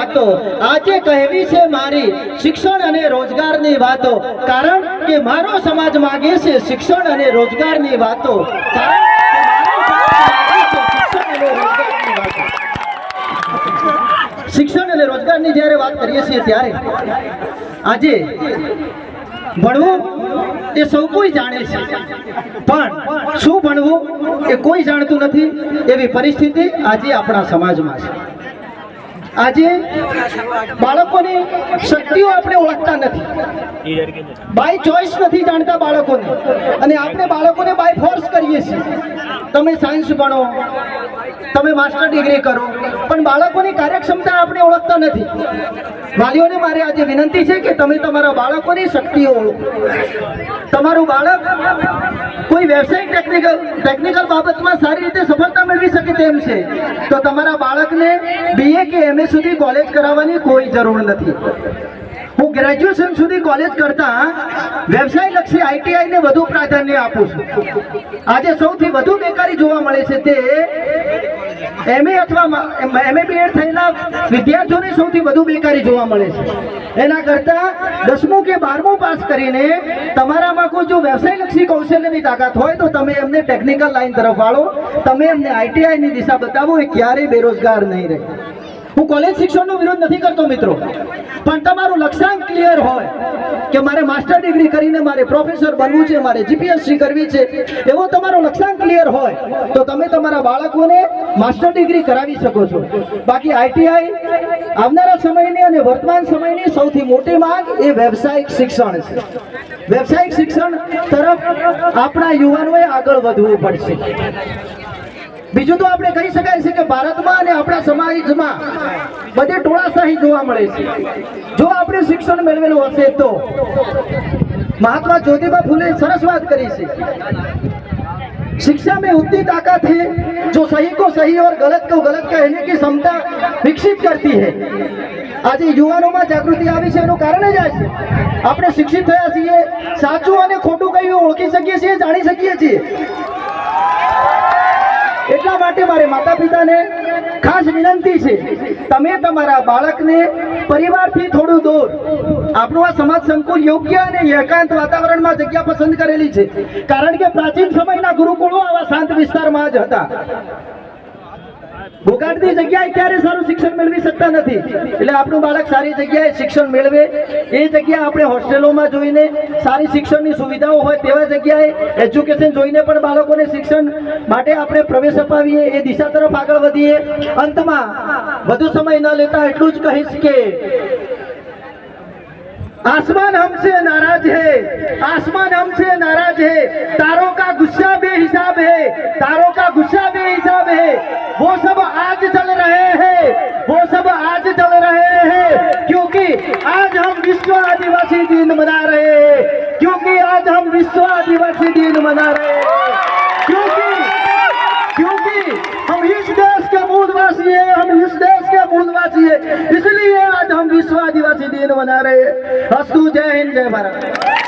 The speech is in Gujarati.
વાતો આજે કહેવી છે મારી શિક્ષણ અને રોજગારની વાતો, કારણ કે મારો સમાજ માંગે છે શિક્ષણ અને રોજગારની વાતો, કારણ કે શિક્ષણ અને રોજગારની જ્યારે વાત કરીએ છીએ ત્યારે આજે ભણવું એ સૌ કોઈ જાણે છે, પણ શું ભણવું એ કોઈ જાણતું નથી એવી પરિસ્થિતિ આજે આપણા સમાજમાં છે। આજે બાળકોની શક્તિઓ આપણે ઓળખતા નથી, બાય ચોઇસ નથી જાણતા બાળકોને, અને આપણે બાળકોને બાય ફોર્સ કરીએ છીએ, તમે સાયન્સ ભણો, તમે માસ્ટર ડિગ્રી કરો, પણ બાળકોની કાર્યક્ષમતા આપણે ઓળખતા નથી। વાલીઓને મારે આજે વિનંતી છે કે તમે તમારા બાળકોની શક્તિઓ ઓળખો। તમારું બાળક કોઈ વ્યવસાયિક ટેકનિકલ બાબતમાં સારી રીતે સફળતા મેળવી શકે તેમ છે, તો તમારા બાળકને BA કે MA સુધી કોલેજ કરાવવાની કોઈ જરૂર નથી। હું ગ્રેજ્યુએશન સુધી કોલેજ કરતા વ્યવસાયલક્ષી ITI ને વધુ પ્રાધાન્ય આપું છું। આજે સૌથી વધુ બેકારી જોવા મળે છે તે MA અથવા MA BEd થયેલા વિદ્યાર્થીઓને સૌથી વધુ બેકારી જોવા મળે છે। એના કરતા 10મું કે 12મું પાસ કરીને તમારામાં કોઈ જો વ્યવસાયલક્ષી કૌશલ્યની તાકાત હોય તો તમે એમને ટેકનિકલ લાઈન તરફ વાળો, તમે એમને ITI ની દિશા બતાવો, એ ક્યારેય બેરોજગાર નહીં રહે। હું કોલેજ શિક્ષણનો વિરોધ નથી કરતો મિત્રો, પણ તમારું લક્ષ્યાંક ક્લિયર હોય કે મારે માસ્ટર ડિગ્રી કરીને મારે પ્રોફેસર બનવું છે, મારે GPSC કરવી છે, એવો તમારો લક્ષ્યાંક ક્લિયર હોય તો તમે તમારા બાળકોને માસ્ટર ડિગ્રી કરાવી શકો છો। બાકી ITI આવનારા સમયની અને વર્તમાન સમયની સૌથી મોટી માંગ એ વ્યવસાયિક શિક્ષણ છે। વ્યવસાયિક શિક્ષણ તરફ આપણા યુવાનોએ આગળ વધવું પડશે। બીજું તો આપણે કહી શકાય છે કે ભારતમાં અને આપણા સમાજમાં બધે ટોળાશાહી જોવા મળે છે। જો આપણે શિક્ષણ મેળવેલું હશે તો મહાત્મા જ્યોતિબા ફૂલે સરસ વાત કરી છે, शिक्षा में उतनी ताकत है जो सही को सही और गलत को गलत कहने की क्षमता विकसित करती है। आज युवानों में जागृति આવી છે એનું કારણ જ આ છે। આપણે શિક્ષિત થયા છીએ, સાચું અને ખોટું કયું ઓળખી શકીએ છીએ, જાણી શકીએ છીએ। એટલા માટે મારે માતા પિતાને ખાસ વિનંતી છે, તમે તમારા બાળકને પરિવારથી થોડું દૂર, આપણું આ સમાજ સંકુલ યોગ્ય અને એકાંત વાતાવરણમાં જગ્યા પસંદ કરેલી છે, કારણ કે પ્રાચીન સમયના ગુરુકુળો આવા શાંત વિસ્તારમાં જ હતા। ભોગાડની જગ્યાએ ક્યારે સારું શિક્ષણ મેળવી શકતા નથી, એટલે આપણું બાળક સારી જગ્યાએ શિક્ષણ મેળવે એ જગ્યા આપણે હોસ્ટેલોમાં જોઈને સારી શિક્ષણની સુવિધાઓ હોય તેવા જગ્યાએ એજ્યુકેશન જોઈને પણ બાળકોને શિક્ષણ માટે આપણે પ્રવેશ અપાવીએ, એ દિશા તરફ આગળ વધીએ। અંતમાં વધુ સમય ન લેતા એટલું જ કહીશ કે आसमान हमसे नाराज है, आसमान हमसे नाराज है, तारों का गुस्सा बेहिसाब है, तारों का गुस्सा बेहिसाब है, वो सब आज चल रहे हैं, वो सब आज चल रहे हैं, क्योंकि आज हम विश्व आदिवासी दिन मना रहे हैं, क्योंकि आज हम विश्व आदिवासी दिन मना रहे हैं, क्योंकि हम इस देश के मूलवासी हैं, हम इस देश के मूलवासी हैं, इसलिए आज हम विश्व आदिवासी दिन मना रहे हैं। अस्तु, जय हिंद, जय भारत।